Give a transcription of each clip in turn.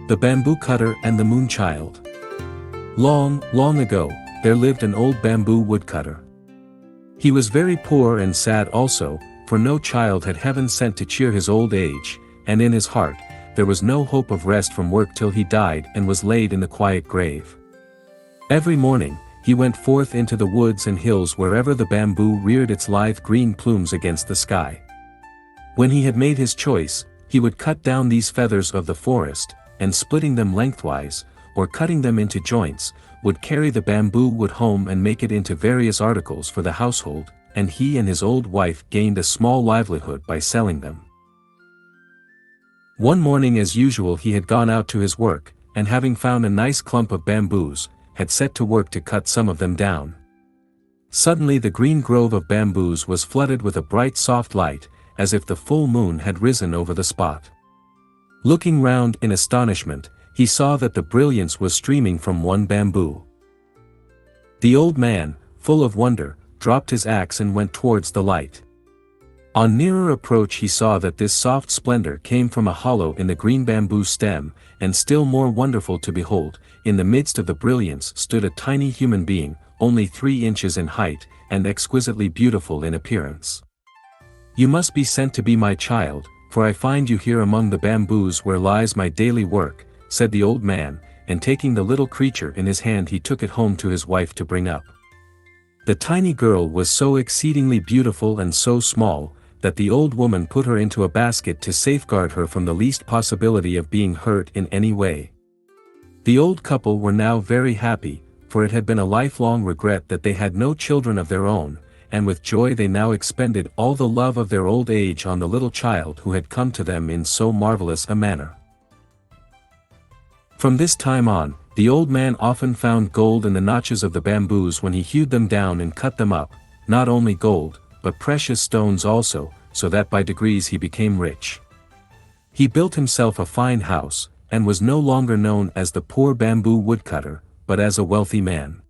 The Bamboo Cutter and the Moon Child. Long, long ago, there lived an old bamboo woodcutter. He was very poor and sad also, for no child had heaven sent to cheer his old age, and in his heart, there was no hope of rest from work till he died and was laid in the quiet grave. Every morning, he went forth into the woods and hills wherever the bamboo reared its lithe green plumes against the sky. When he had made his choice, he would cut down these feathers of the forest, and splitting them lengthwise, or cutting them into joints, would carry the bamboo wood home and make it into various articles for the household, and he and his old wife gained a small livelihood by selling them. One morning as usual he had gone out to his work, and having found a nice clump of bamboos, had set to work to cut some of them down. Suddenly the green grove of bamboos was flooded with a bright soft light, as if the full moon had risen over the spot. Looking round in astonishment, he saw that the brilliance was streaming from one bamboo. The old man, full of wonder, dropped his axe and went towards the light. On nearer approach he saw that this soft splendor came from a hollow in the green bamboo stem, and still more wonderful to behold, in the midst of the brilliance stood a tiny human being, only 3 inches in height, and exquisitely beautiful in appearance. "You must be sent to be my child, for I find you here among the bamboos where lies my daily work," said the old man, and taking the little creature in his hand he took it home to his wife to bring up. The tiny girl was so exceedingly beautiful and so small, that the old woman put her into a basket to safeguard her from the least possibility of being hurt in any way. The old couple were now very happy, for it had been a lifelong regret that they had no children of their own, and with joy they now expended all the love of their old age on the little child who had come to them in so marvelous a manner. From this time on, the old man often found gold in the notches of the bamboos when he hewed them down and cut them up, not only gold, but precious stones also, so that by degrees he became rich. He built himself a fine house, and was no longer known as the poor bamboo woodcutter, but as a wealthy man.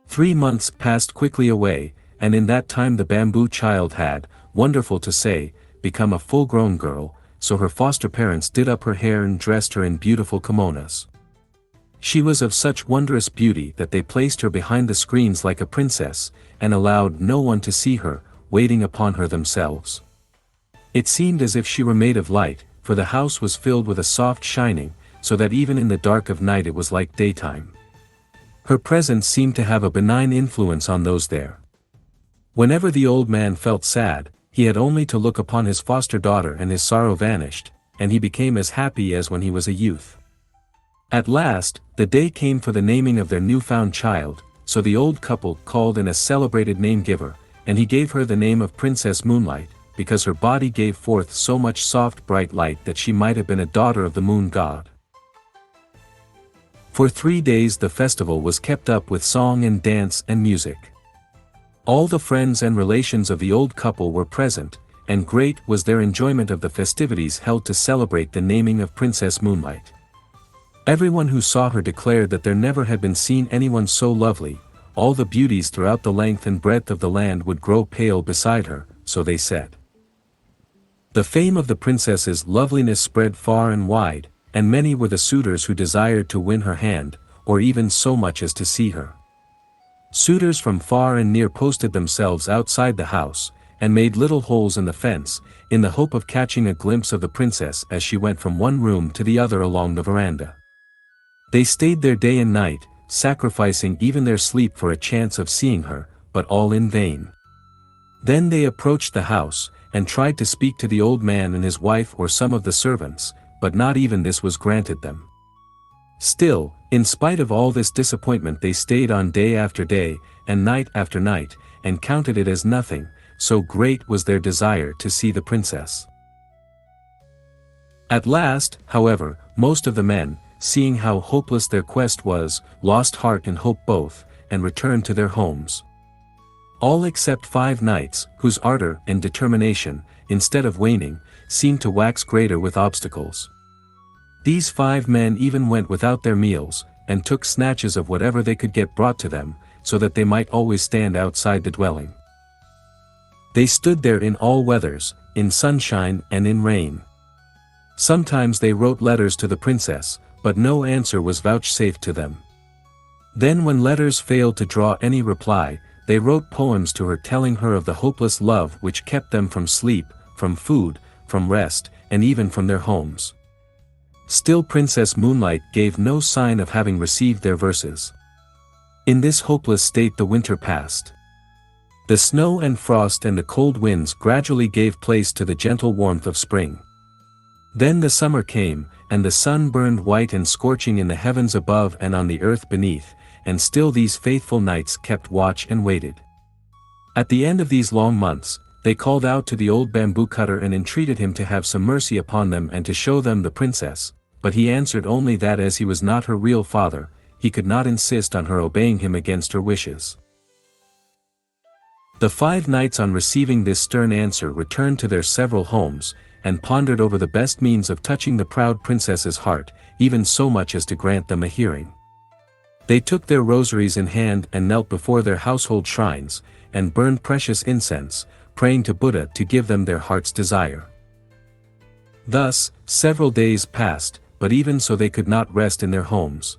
3 months passed quickly away, and in that time the bamboo child had, wonderful to say, become a full-grown girl, so her foster parents did up her hair and dressed her in beautiful kimonos. She was of such wondrous beauty that they placed her behind the screens like a princess, and allowed no one to see her, waiting upon her themselves. It seemed as if she were made of light, for the house was filled with a soft shining, so that even in the dark of night it was like daytime. Her presence seemed to have a benign influence on those there. Whenever the old man felt sad, he had only to look upon his foster daughter and his sorrow vanished, and he became as happy as when he was a youth. At last, the day came for the naming of their newfound child, so the old couple called in a celebrated name-giver, and he gave her the name of Princess Moonlight, because her body gave forth so much soft bright light that she might have been a daughter of the moon god. For 3 days the festival was kept up with song and dance and music. All the friends and relations of the old couple were present, and great was their enjoyment of the festivities held to celebrate the naming of Princess Moonlight. Everyone who saw her declared that there never had been seen anyone so lovely. All the beauties throughout the length and breadth of the land would grow pale beside her, so they said. The fame of the princess's loveliness spread far and wide, and many were the suitors who desired to win her hand, or even so much as to see her. Suitors from far and near posted themselves outside the house, and made little holes in the fence, in the hope of catching a glimpse of the princess as she went from one room to the other along the veranda. They stayed there day and night, sacrificing even their sleep for a chance of seeing her, but all in vain. Then they approached the house, and tried to speak to the old man and his wife or some of the servants, but not even this was granted them. Still, in spite of all this disappointment they stayed on day after day, and night after night, and counted it as nothing, so great was their desire to see the princess. At last, however, most of the men, seeing how hopeless their quest was, lost heart and hope both, and returned to their homes. All except 5 knights, whose ardor and determination, instead of waning, seemed to wax greater with obstacles. These 5 men even went without their meals, and took snatches of whatever they could get brought to them, so that they might always stand outside the dwelling. They stood there in all weathers, in sunshine and in rain. Sometimes they wrote letters to the princess, but no answer was vouchsafed to them. Then when letters failed to draw any reply, they wrote poems to her telling her of the hopeless love which kept them from sleep, from food, from rest, and even from their homes. Still Princess Moonlight gave no sign of having received their verses. In this hopeless state the winter passed. The snow and frost and the cold winds gradually gave place to the gentle warmth of spring. Then the summer came, and the sun burned white and scorching in the heavens above and on the earth beneath, and still these faithful knights kept watch and waited. At the end of these long months, they called out to the old bamboo cutter and entreated him to have some mercy upon them and to show them the princess, but he answered only that as he was not her real father, he could not insist on her obeying him against her wishes. The 5 knights on receiving this stern answer returned to their several homes, and pondered over the best means of touching the proud princess's heart, even so much as to grant them a hearing. They took their rosaries in hand and knelt before their household shrines, and burned precious incense, praying to Buddha to give them their heart's desire. Thus, several days passed, but even so they could not rest in their homes.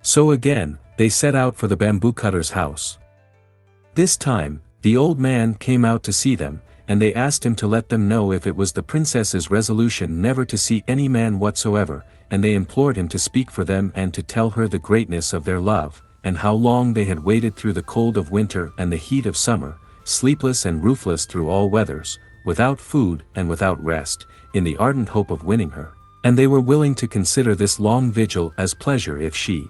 So again, they set out for the bamboo cutter's house. This time, the old man came out to see them, and they asked him to let them know if it was the princess's resolution never to see any man whatsoever, and they implored him to speak for them and to tell her the greatness of their love, and how long they had waited through the cold of winter and the heat of summer, sleepless and roofless through all weathers, without food and without rest, in the ardent hope of winning her, and they were willing to consider this long vigil as pleasure if she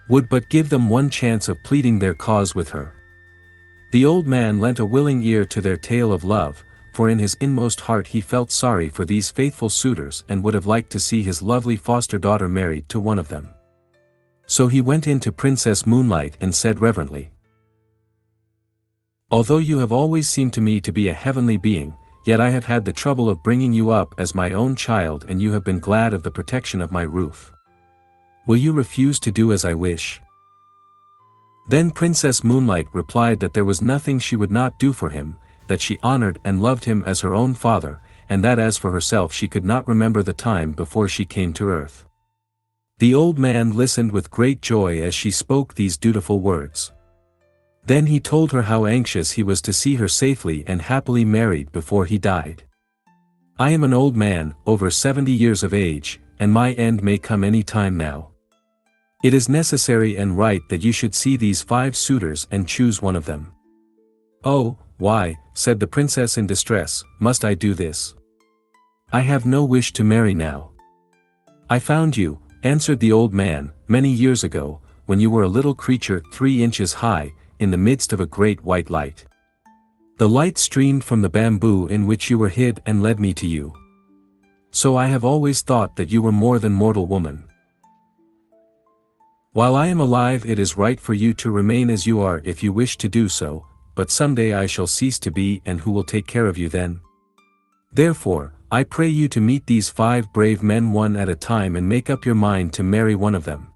would but give them one chance of pleading their cause with her. The old man lent a willing ear to their tale of love, for in his inmost heart he felt sorry for these faithful suitors and would have liked to see his lovely foster daughter married to one of them. So he went in to Princess Moonlight and said reverently, "Although you have always seemed to me to be a heavenly being, yet I have had the trouble of bringing you up as my own child and you have been glad of the protection of my roof. Will you refuse to do as I wish?" Then Princess Moonlight replied that there was nothing she would not do for him, that she honored and loved him as her own father, and that as for herself she could not remember the time before she came to earth. The old man listened with great joy as she spoke these dutiful words. Then he told her how anxious he was to see her safely and happily married before he died. "I am an old man, over 70 years of age, and my end may come any time now. It is necessary and right that you should see these 5 suitors and choose one of them." "Oh, why," said the princess in distress, "must I do this? I have no wish to marry now." "I found you," answered the old man, "many years ago, when you were a little creature 3 inches high, in the midst of a great white light. The light streamed from the bamboo in which you were hid and led me to you. So I have always thought that you were more than mortal woman. While I am alive it is right for you to remain as you are if you wish to do so, but someday I shall cease to be and who will take care of you then? Therefore, I pray you to meet these 5 brave men one at a time and make up your mind to marry one of them."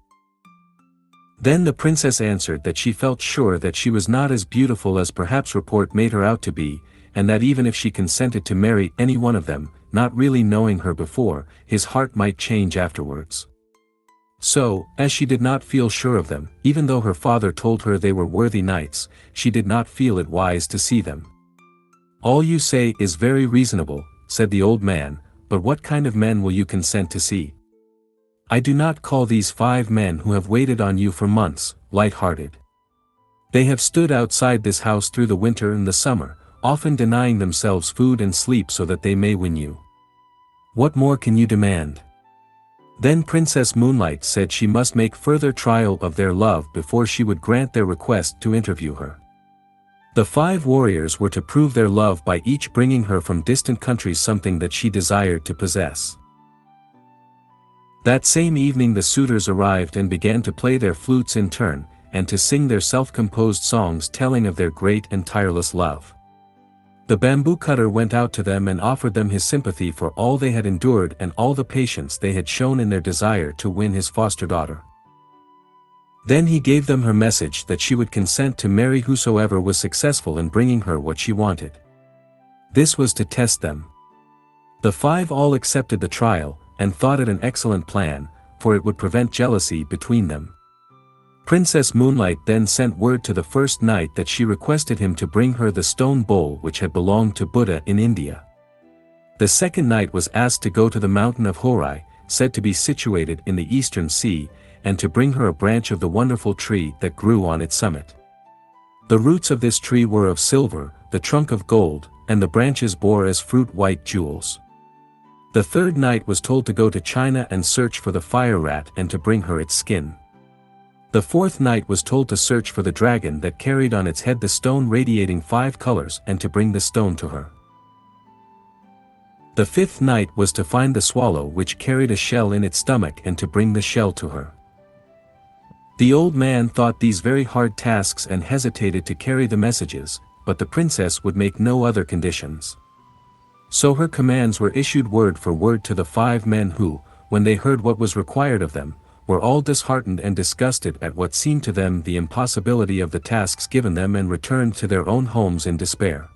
Then the princess answered that she felt sure that she was not as beautiful as perhaps report made her out to be, and that even if she consented to marry any one of them, not really knowing her before, his heart might change afterwards. So, as she did not feel sure of them, even though her father told her they were worthy knights, she did not feel it wise to see them. "All you say is very reasonable," said the old man, "but what kind of men will you consent to see? I do not call these 5 men who have waited on you for months, light-hearted. They have stood outside this house through the winter and the summer, often denying themselves food and sleep so that they may win you. What more can you demand?" Then Princess Moonlight said she must make further trial of their love before she would grant their request to interview her. The 5 warriors were to prove their love by each bringing her from distant countries something that she desired to possess. That same evening the suitors arrived and began to play their flutes in turn, and to sing their self-composed songs telling of their great and tireless love. The bamboo cutter went out to them and offered them his sympathy for all they had endured and all the patience they had shown in their desire to win his foster daughter. Then he gave them her message that she would consent to marry whosoever was successful in bringing her what she wanted. This was to test them. The five all accepted the trial, and thought it an excellent plan, for it would prevent jealousy between them. Princess Moonlight then sent word to the first knight that she requested him to bring her the stone bowl which had belonged to Buddha in India. The second knight was asked to go to the mountain of Horai, said to be situated in the eastern sea, and to bring her a branch of the wonderful tree that grew on its summit. The roots of this tree were of silver, the trunk of gold, and the branches bore as fruit white jewels. The third knight was told to go to China and search for the fire rat and to bring her its skin. The fourth knight was told to search for the dragon that carried on its head the stone radiating 5 colors and to bring the stone to her. The fifth knight was to find the swallow which carried a shell in its stomach and to bring the shell to her. The old man thought these very hard tasks and hesitated to carry the messages, but the princess would make no other conditions. So her commands were issued word for word to the 5 men who, when they heard what was required of them, were all disheartened and disgusted at what seemed to them the impossibility of the tasks given them and returned to their own homes in despair.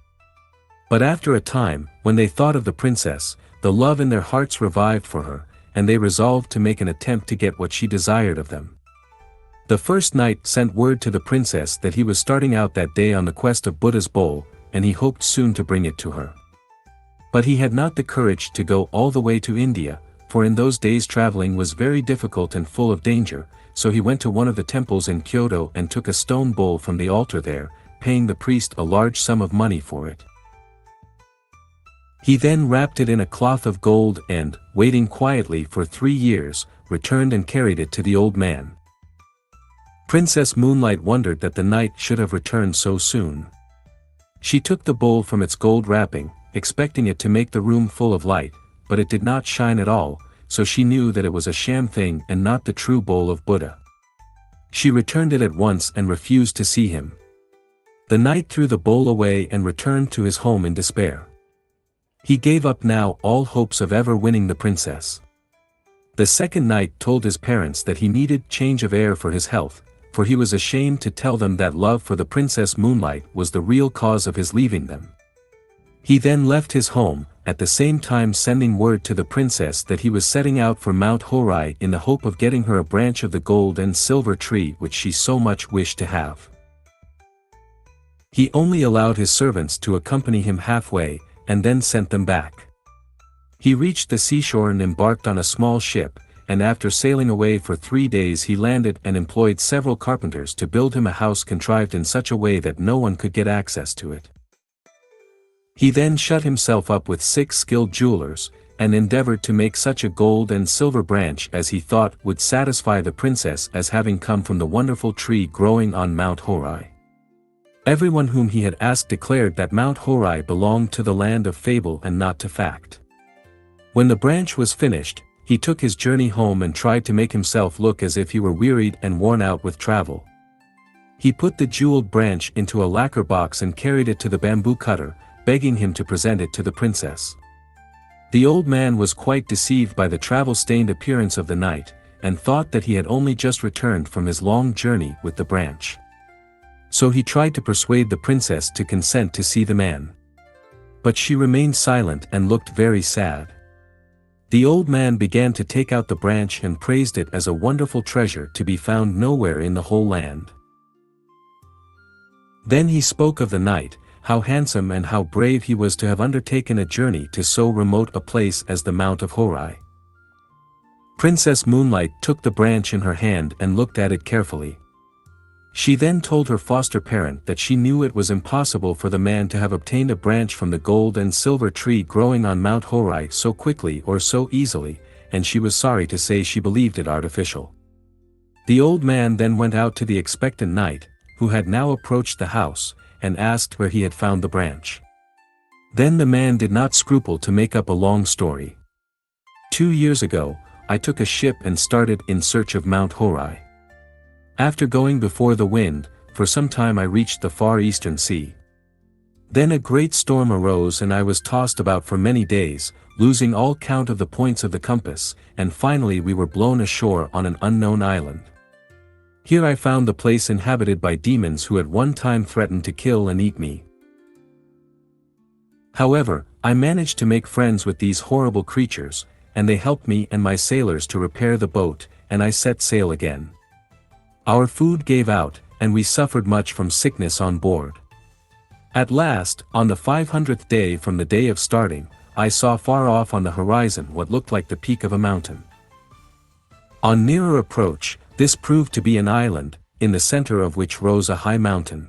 But after a time, when they thought of the princess, the love in their hearts revived for her, and they resolved to make an attempt to get what she desired of them. The first knight sent word to the princess that he was starting out that day on the quest of Buddha's bowl, and he hoped soon to bring it to her. But he had not the courage to go all the way to India, for in those days traveling was very difficult and full of danger, so he went to one of the temples in Kyoto and took a stone bowl from the altar there, paying the priest a large sum of money for it. He then wrapped it in a cloth of gold and, waiting quietly for 3 years, returned and carried it to the old man. Princess Moonlight wondered that the knight should have returned so soon. She took the bowl from its gold wrapping, expecting it to make the room full of light, but it did not shine at all, so she knew that it was a sham thing and not the true bowl of Buddha. She returned it at once and refused to see him. The knight threw the bowl away and returned to his home in despair. He gave up now all hopes of ever winning the princess. The second knight told his parents that he needed change of air for his health, for he was ashamed to tell them that love for the Princess Moonlight was the real cause of his leaving them. He then left his home, at the same time sending word to the princess that he was setting out for Mount Horai in the hope of getting her a branch of the gold and silver tree which she so much wished to have. He only allowed his servants to accompany him halfway, and then sent them back. He reached the seashore and embarked on a small ship, and after sailing away for 3 days he landed and employed several carpenters to build him a house contrived in such a way that no one could get access to it. He then shut himself up with 6 skilled jewelers, and endeavored to make such a gold and silver branch as he thought would satisfy the princess as having come from the wonderful tree growing on Mount Horai. Everyone whom he had asked declared that Mount Horai belonged to the land of fable and not to fact. When the branch was finished, he took his journey home and tried to make himself look as if he were wearied and worn out with travel. He put the jeweled branch into a lacquer box and carried it to the bamboo cutter, begging him to present it to the princess. The old man was quite deceived by the travel-stained appearance of the knight, and thought that he had only just returned from his long journey with the branch. So he tried to persuade the princess to consent to see the man. But she remained silent and looked very sad. The old man began to take out the branch and praised it as a wonderful treasure to be found nowhere in the whole land. Then he spoke of the knight, how handsome and how brave he was to have undertaken a journey to so remote a place as the Mount of Horai. Princess Moonlight took the branch in her hand and looked at it carefully. She then told her foster parent that she knew it was impossible for the man to have obtained a branch from the gold and silver tree growing on Mount Horai so quickly or so easily, and she was sorry to say she believed it artificial. The old man then went out to the expectant knight, who had now approached the house, and asked where he had found the branch. Then the man did not scruple to make up a long story. 2 years ago, I took a ship and started in search of Mount Horai. After going before the wind, for some time I reached the far eastern sea. Then a great storm arose and I was tossed about for many days, losing all count of the points of the compass, and finally we were blown ashore on an unknown island. Here I found the place inhabited by demons who at one time threatened to kill and eat me. However, I managed to make friends with these horrible creatures, and they helped me and my sailors to repair the boat, and I set sail again. Our food gave out, and we suffered much from sickness on board. At last, on the 500th day from the day of starting, I saw far off on the horizon what looked like the peak of a mountain. On nearer approach, this proved to be an island, in the center of which rose a high mountain.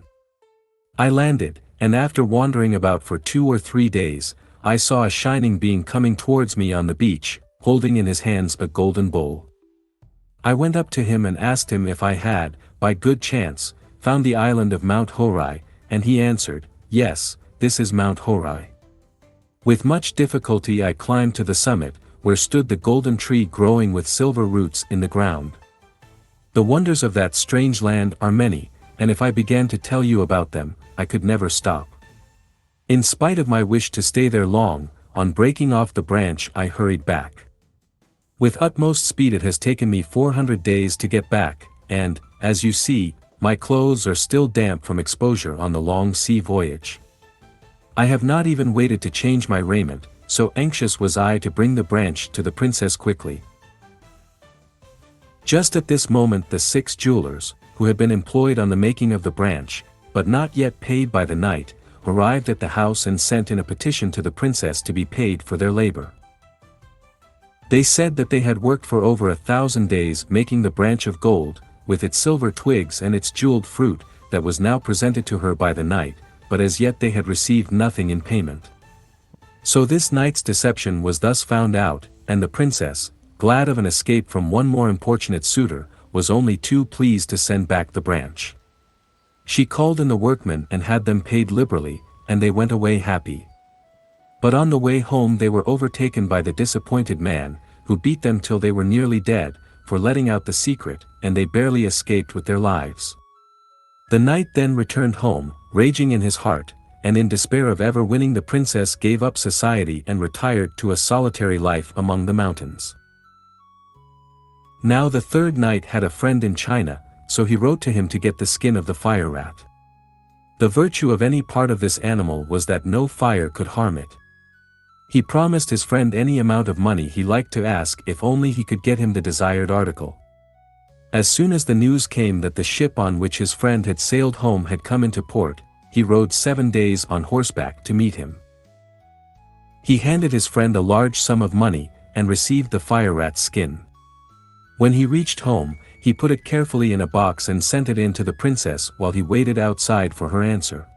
I landed, and after wandering about for 2 or 3 days, I saw a shining being coming towards me on the beach, holding in his hands a golden bowl. I went up to him and asked him if I had, by good chance, found the island of Mount Horai, and he answered, "Yes, this is Mount Horai." With much difficulty I climbed to the summit, where stood the golden tree growing with silver roots in the ground. The wonders of that strange land are many, and if I began to tell you about them, I could never stop. In spite of my wish to stay there long, on breaking off the branch I hurried back. With utmost speed it has taken me 400 days to get back, and, as you see, my clothes are still damp from exposure on the long sea voyage. I have not even waited to change my raiment, so anxious was I to bring the branch to the princess quickly. Just at this moment the 6 jewelers, who had been employed on the making of the branch, but not yet paid by the knight, arrived at the house and sent in a petition to the princess to be paid for their labor. They said that they had worked for over 1,000 days making the branch of gold, with its silver twigs and its jeweled fruit, that was now presented to her by the knight, but as yet they had received nothing in payment. So this knight's deception was thus found out, and the princess, glad of an escape from one more importunate suitor, was only too pleased to send back the branch. She called in the workmen and had them paid liberally, and they went away happy. But on the way home they were overtaken by the disappointed man, who beat them till they were nearly dead, for letting out the secret, and they barely escaped with their lives. The knight then returned home, raging in his heart, and in despair of ever winning the princess gave up society and retired to a solitary life among the mountains. Now the 3rd knight had a friend in China, so he wrote to him to get the skin of the fire rat. The virtue of any part of this animal was that no fire could harm it. He promised his friend any amount of money he liked to ask if only he could get him the desired article. As soon as the news came that the ship on which his friend had sailed home had come into port, he rode 7 days on horseback to meet him. He handed his friend a large sum of money, and received the fire rat's skin. When he reached home, he put it carefully in a box and sent it in to the princess while he waited outside for her answer.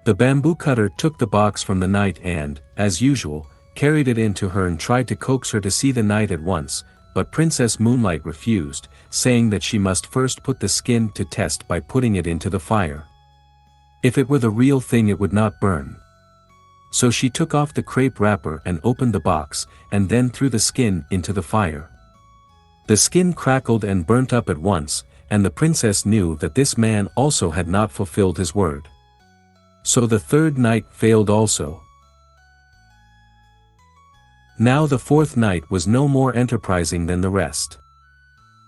The bamboo cutter took the box from the knight and, as usual, carried it in to her and tried to coax her to see the knight at once, but Princess Moonlight refused, saying that she must first put the skin to test by putting it into the fire. If it were the real thing it would not burn. So she took off the crepe wrapper and opened the box, and then threw the skin into the fire. The skin crackled and burnt up at once, and the princess knew that this man also had not fulfilled his word. So the 3rd night failed also. Now the 4th night was no more enterprising than the rest.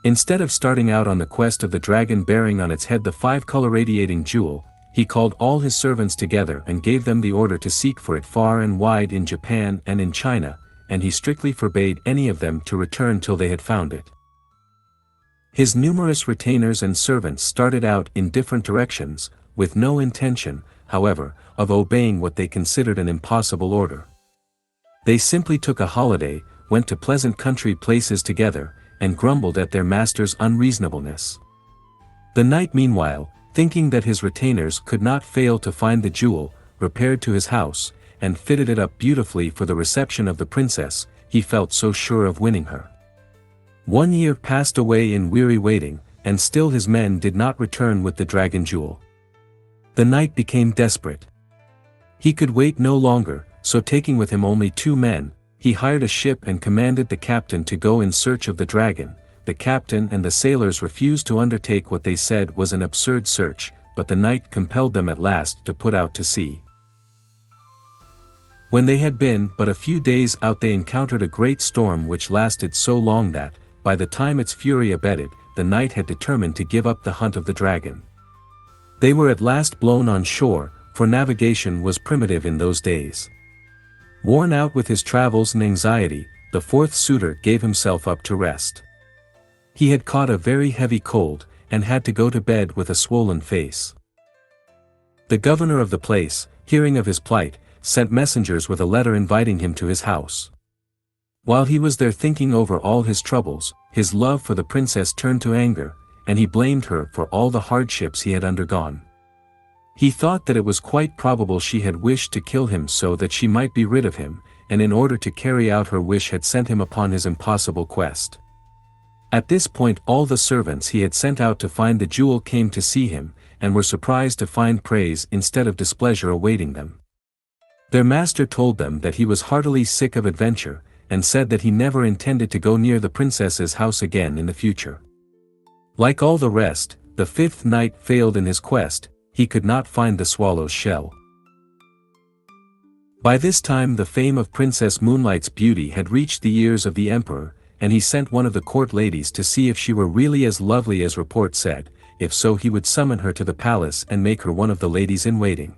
Instead of starting out on the quest of the dragon bearing on its head the 5-color radiating jewel, he called all his servants together and gave them the order to seek for it far and wide in Japan and in China, and he strictly forbade any of them to return till they had found it. His numerous retainers and servants started out in different directions, with no intention, however, of obeying what they considered an impossible order. They simply took a holiday, went to pleasant country places together, and grumbled at their master's unreasonableness. The knight meanwhile, thinking that his retainers could not fail to find the jewel, repaired to his house, and fitted it up beautifully for the reception of the princess. He felt so sure of winning her. 1 year passed away in weary waiting, and still his men did not return with the dragon jewel. The knight became desperate. He could wait no longer, so taking with him only 2 men, he hired a ship and commanded the captain to go in search of the dragon. The captain and the sailors refused to undertake what they said was an absurd search, but the knight compelled them at last to put out to sea. When they had been but a few days out they encountered a great storm which lasted so long that, by the time its fury abated, the knight had determined to give up the hunt of the dragon. They were at last blown on shore, for navigation was primitive in those days. Worn out with his travels and anxiety, the fourth suitor gave himself up to rest. He had caught a very heavy cold, and had to go to bed with a swollen face. The governor of the place, hearing of his plight, sent messengers with a letter inviting him to his house. While he was there thinking over all his troubles, his love for the princess turned to anger, and he blamed her for all the hardships he had undergone. He thought that it was quite probable she had wished to kill him so that she might be rid of him, and in order to carry out her wish had sent him upon his impossible quest. At this point all the servants he had sent out to find the jewel came to see him, and were surprised to find praise instead of displeasure awaiting them. Their master told them that he was heartily sick of adventure, and said that he never intended to go near the princess's house again in the future. Like all the rest, the fifth knight failed in his quest. He could not find the swallow's shell. By this time the fame of Princess Moonlight's beauty had reached the ears of the emperor, and he sent one of the court ladies to see if she were really as lovely as report said. If so, he would summon her to the palace and make her one of the ladies in waiting.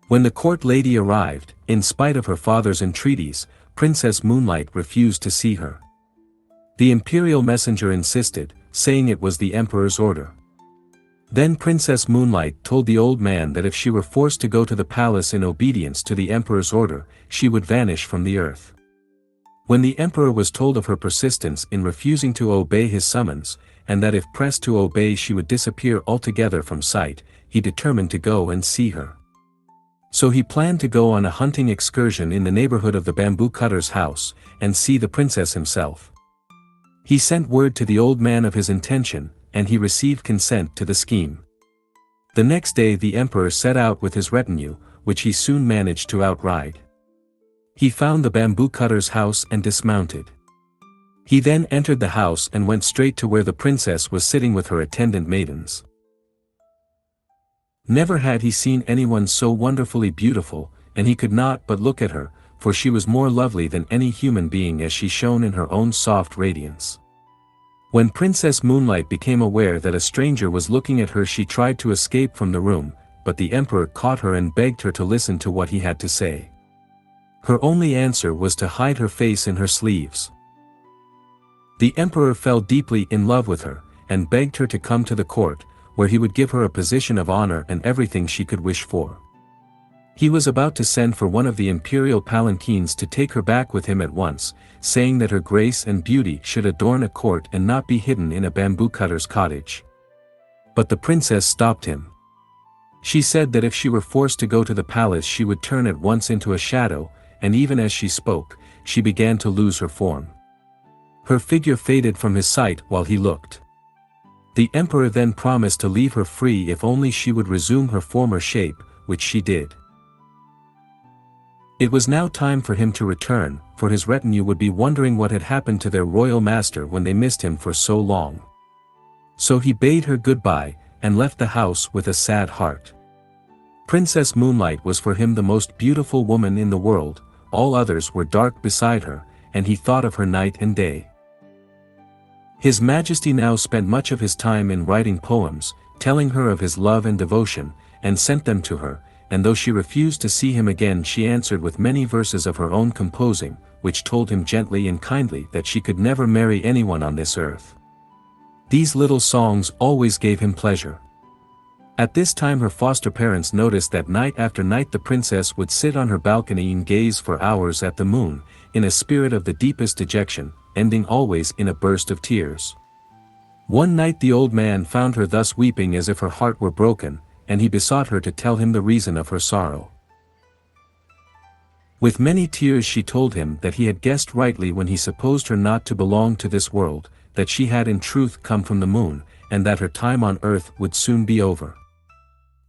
When the court lady arrived, in spite of her father's entreaties, Princess Moonlight refused to see her. The imperial messenger insisted, saying it was the emperor's order. Then Princess Moonlight told the old man that if she were forced to go to the palace in obedience to the emperor's order, she would vanish from the earth. When the emperor was told of her persistence in refusing to obey his summons, and that if pressed to obey she would disappear altogether from sight, he determined to go and see her. So he planned to go on a hunting excursion in the neighborhood of the bamboo cutter's house, and see the princess himself. He sent word to the old man of his intention, and he received consent to the scheme. The next day the emperor set out with his retinue, which he soon managed to outride. He found the bamboo cutter's house and dismounted. He then entered the house and went straight to where the princess was sitting with her attendant maidens. Never had he seen anyone so wonderfully beautiful, and he could not but look at her, for she was more lovely than any human being as she shone in her own soft radiance. When Princess Moonlight became aware that a stranger was looking at her, she tried to escape from the room, but the emperor caught her and begged her to listen to what he had to say. Her only answer was to hide her face in her sleeves. The emperor fell deeply in love with her, and begged her to come to the court, where he would give her a position of honor and everything she could wish for. He was about to send for one of the imperial palanquins to take her back with him at once, saying that her grace and beauty should adorn a court and not be hidden in a bamboo cutter's cottage. But the princess stopped him. She said that if she were forced to go to the palace she would turn at once into a shadow, and even as she spoke, she began to lose her form. Her figure faded from his sight while he looked. The emperor then promised to leave her free if only she would resume her former shape, which she did. It was now time for him to return, for his retinue would be wondering what had happened to their royal master when they missed him for so long. So he bade her goodbye, and left the house with a sad heart. Princess Moonlight was for him the most beautiful woman in the world, all others were dark beside her, and he thought of her night and day. His Majesty now spent much of his time in writing poems, telling her of his love and devotion, and sent them to her, and though she refused to see him again she answered with many verses of her own composing, which told him gently and kindly that she could never marry anyone on this earth. These little songs always gave him pleasure. At this time her foster parents noticed that night after night the princess would sit on her balcony and gaze for hours at the moon, in a spirit of the deepest dejection, ending always in a burst of tears. One night the old man found her thus weeping as if her heart were broken, and he besought her to tell him the reason of her sorrow. With many tears she told him that he had guessed rightly when he supposed her not to belong to this world, that she had in truth come from the moon, and that her time on earth would soon be over.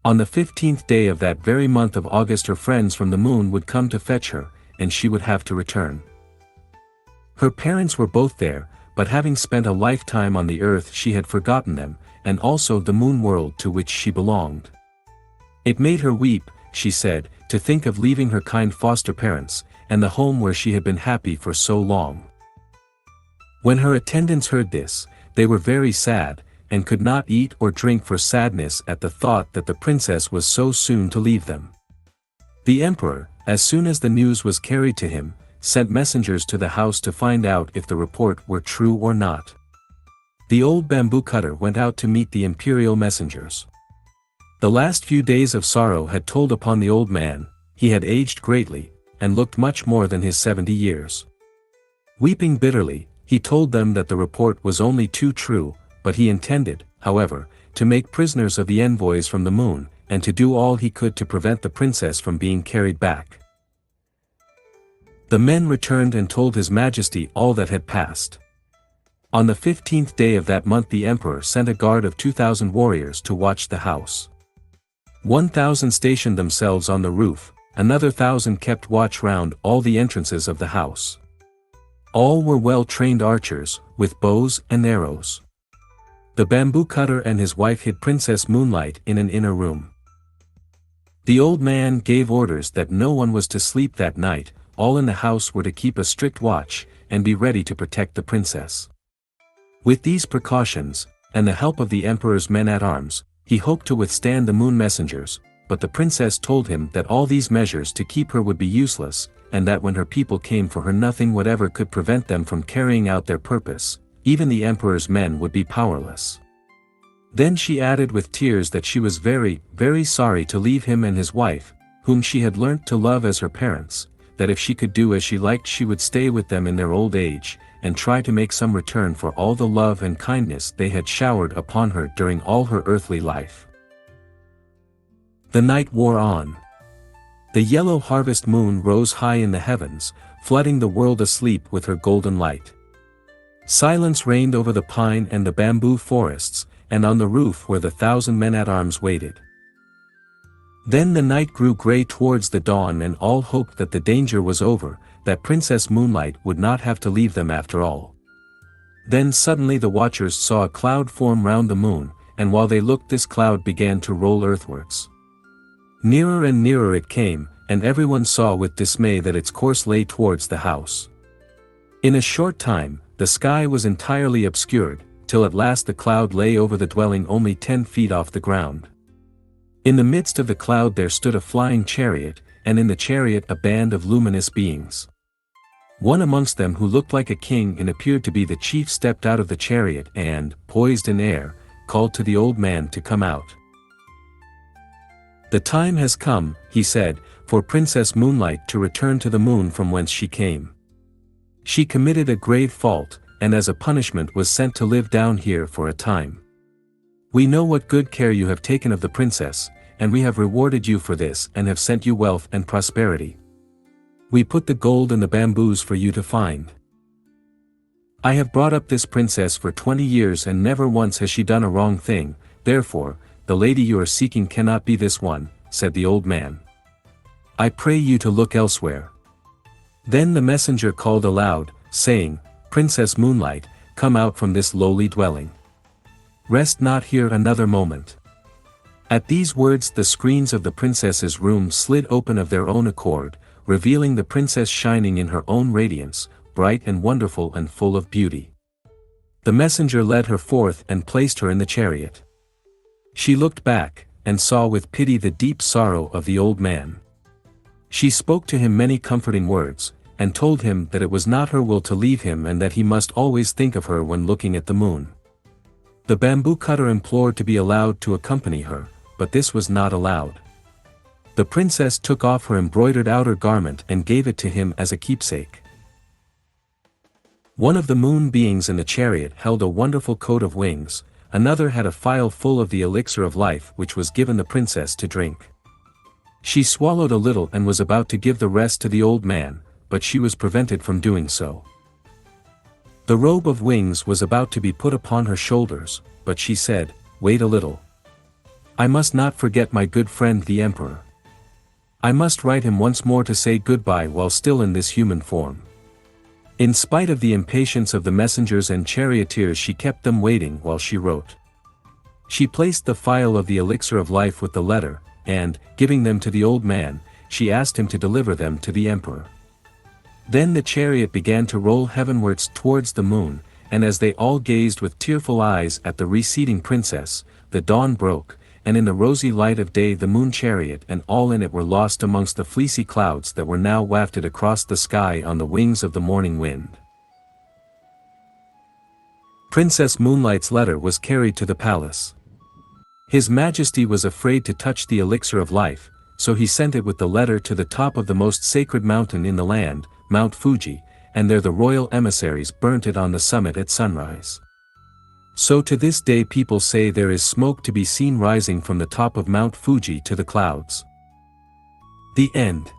On the 15th day of that very month of August her friends from the moon would come to fetch her, and she would have to return. Her parents were both there, but having spent a lifetime on the earth she had forgotten them, and also the moon world to which she belonged. It made her weep, she said, to think of leaving her kind foster parents, and the home where she had been happy for so long. When her attendants heard this, they were very sad, and could not eat or drink for sadness at the thought that the princess was so soon to leave them. The emperor, as soon as the news was carried to him, sent messengers to the house to find out if the report were true or not. The old bamboo cutter went out to meet the imperial messengers. The last few days of sorrow had told upon the old man. He had aged greatly, and looked much more than his 70 years. Weeping bitterly, he told them that the report was only too true, but he intended, however, to make prisoners of the envoys from the moon, and to do all he could to prevent the princess from being carried back. The men returned and told His Majesty all that had passed. On the 15th day of that month the emperor sent a guard of 2,000 warriors to watch the house. 1,000 stationed themselves on the roof, another 1,000 kept watch round all the entrances of the house. All were well-trained archers, with bows and arrows. The bamboo cutter and his wife hid Princess Moonlight in an inner room. The old man gave orders that no one was to sleep that night. All in the house were to keep a strict watch, and be ready to protect the princess. With these precautions, and the help of the emperor's men-at-arms, he hoped to withstand the moon messengers, but the princess told him that all these measures to keep her would be useless, and that when her people came for her nothing whatever could prevent them from carrying out their purpose, even the emperor's men would be powerless. Then she added with tears that she was very, very sorry to leave him and his wife, whom she had learnt to love as her parents, that if she could do as she liked she would stay with them in their old age, and try to make some return for all the love and kindness they had showered upon her during all her earthly life. The night wore on. The yellow harvest moon rose high in the heavens, flooding the world asleep with her golden light. Silence reigned over the pine and the bamboo forests, and on the roof where the 1,000 men-at-arms waited. Then the night grew grey towards the dawn and all hoped that the danger was over, that Princess Moonlight would not have to leave them after all. Then suddenly the watchers saw a cloud form round the moon, and while they looked this cloud began to roll earthwards. Nearer and nearer it came, and everyone saw with dismay that its course lay towards the house. In a short time, the sky was entirely obscured, till at last the cloud lay over the dwelling only 10 feet off the ground. In the midst of the cloud there stood a flying chariot, and in the chariot a band of luminous beings. One amongst them who looked like a king and appeared to be the chief stepped out of the chariot and, poised in air, called to the old man to come out. "The time has come," he said, "for Princess Moonlight to return to the moon from whence she came. She committed a grave fault, and as a punishment was sent to live down here for a time. We know what good care you have taken of the princess, and we have rewarded you for this and have sent you wealth and prosperity. We put the gold and the bamboos for you to find. I have brought up this princess for 20 years and never once has she done a wrong thing, therefore, the lady you are seeking cannot be this one," said the old man. "I pray you to look elsewhere." Then the messenger called aloud, saying, "Princess Moonlight, come out from this lowly dwelling. Rest not here another moment." At these words the screens of the princess's room slid open of their own accord, revealing the princess shining in her own radiance, bright and wonderful and full of beauty. The messenger led her forth and placed her in the chariot. She looked back, and saw with pity the deep sorrow of the old man. She spoke to him many comforting words, and told him that it was not her will to leave him and that he must always think of her when looking at the moon. The bamboo cutter implored to be allowed to accompany her, but this was not allowed. The princess took off her embroidered outer garment and gave it to him as a keepsake. One of the moon beings in the chariot held a wonderful coat of wings, another had a phial full of the elixir of life which was given the princess to drink. She swallowed a little and was about to give the rest to the old man, but she was prevented from doing so. The robe of wings was about to be put upon her shoulders, but she said, "Wait a little. I must not forget my good friend the emperor. I must write him once more to say goodbye while still in this human form." In spite of the impatience of the messengers and charioteers she kept them waiting while she wrote. She placed the phial of the elixir of life with the letter, and, giving them to the old man, she asked him to deliver them to the emperor. Then the chariot began to roll heavenwards towards the moon, and as they all gazed with tearful eyes at the receding princess, the dawn broke, and in the rosy light of day the moon chariot and all in it were lost amongst the fleecy clouds that were now wafted across the sky on the wings of the morning wind. Princess Moonlight's letter was carried to the palace. His Majesty was afraid to touch the elixir of life, so he sent it with the letter to the top of the most sacred mountain in the land, Mount Fuji, and there the royal emissaries burnt it on the summit at sunrise. So to this day people say there is smoke to be seen rising from the top of Mount Fuji to the clouds. The end.